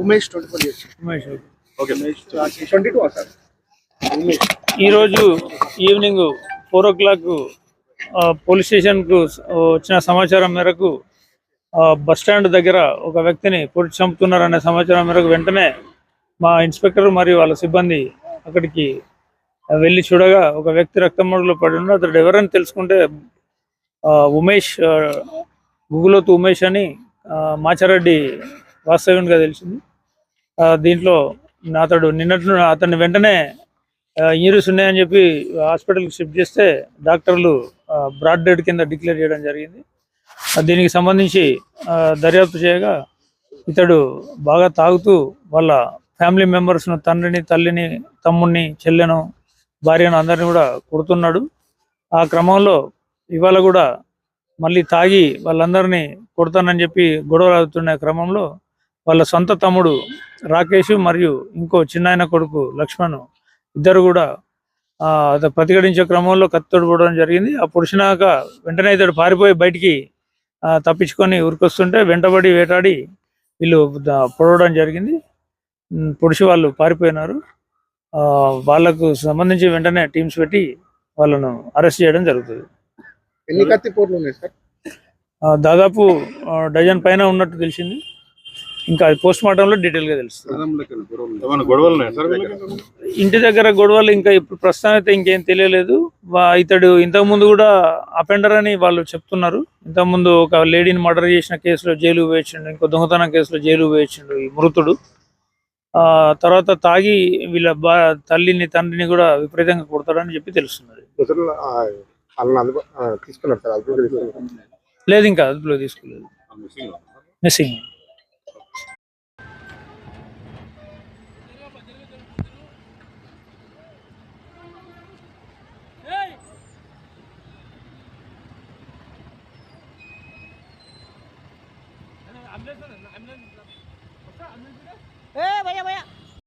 Umesh 24 years. Umesh. Okay 22 sir. Umesh ఈరోజు evening 4 o'clock police స్టేషన్కు వచ్చిన సమాచారం మేరకు బస్టాండ్ దగ్గర ఒక వ్యక్తిని పొడిచి చంపుతున్నారనే సమాచారం మేరకు వెంటనే మా ఇన్స్పెక్టర్ మరియు వాళ్ళ సిబ్బంది అక్కడికి వెళ్ళి చూడగా ఒక వ్యక్తి రక్తమడుగులో పడి ఉన్నాడు. అతడు ఎవరని తెలుసుకుంటే ఉమేష్, గుగులోతు ఉమేష్ అని మాచారెడ్డి వాస్తవ్యంగా తెలిసింది. దీంట్లో అతన్ని వెంటనే ఇంజరీస్ ఉన్నాయని చెప్పి హాస్పిటల్కి షిఫ్ట్ చేస్తే డాక్టర్లు బ్రాడ్ డెడ్ కింద డిక్లేర్ చేయడం జరిగింది. దీనికి సంబంధించి దర్యాప్తు చేయగా ఇతడు బాగా తాగుతూ వాళ్ళ ఫ్యామిలీ మెంబర్స్ను, తండ్రిని, తల్లిని, తమ్ముడిని, చెల్లెను, భార్యను అందరిని కూడా కొడుతున్నాడు. ఆ క్రమంలో ఇవాళ కూడా మళ్ళీ తాగి వాళ్ళందరినీ కొడతానని చెప్పి గొడవలు అవుతున్న క్రమంలో వాళ్ళ సొంత తమ్ముడు రాకేష్ మరియు ఇంకో చిన్నాయన కొడుకు లక్ష్మణ్ ఇద్దరు కూడా ప్రతిఘటించే క్రమంలో కత్తితోటి పొడవడం జరిగింది. ఆ పొడిచినాక వెంటనే ఇతడు పారిపోయి బయటికి తప్పించుకొని ఉరికొస్తుంటే వెంటబడి వేటాడి వీళ్ళు పొడవడం జరిగింది. పొడిచి వాళ్ళు పారిపోయినారు. వాళ్ళకు సంబంధించి వెంటనే టీమ్స్ పెట్టి వాళ్ళను అరెస్ట్ చేయడం జరుగుతుంది. ఎన్ని కత్తి పోట్లు ఉన్నాయి సార్? దాదాపు డజన్ పైన ఉన్నట్టు తెలిసింది. ఇంకా పోస్ట్ మార్టంలో డీటెయిల్గా తెలుస్తుంది. ఇంటి దగ్గర గొడవలు ఇంకా ఇప్పుడు ప్రస్తుతం అయితే ఇంకేం తెలియలేదు. ఇతడు ఇంతకుముందు కూడా అఫెండర్ అని వాళ్ళు చెప్తున్నారు. ఇంతకుముందు ఒక లేడీని మర్డర్ చేసిన కేసులో జైలు వేయించిండు, ఇంకో దొంగతనం కేసులో జైలు వేయించిండు ఈ మృతుడు. తర్వాత తాగి వీళ్ళ తల్లిని, తండ్రిని కూడా విపరీతంగా కొడతాడని చెప్పి తెలుస్తున్నది. లేదు, ఇంకా అదుపులో తీసుకోలేదు, మిస్సింగ్. भैया भैया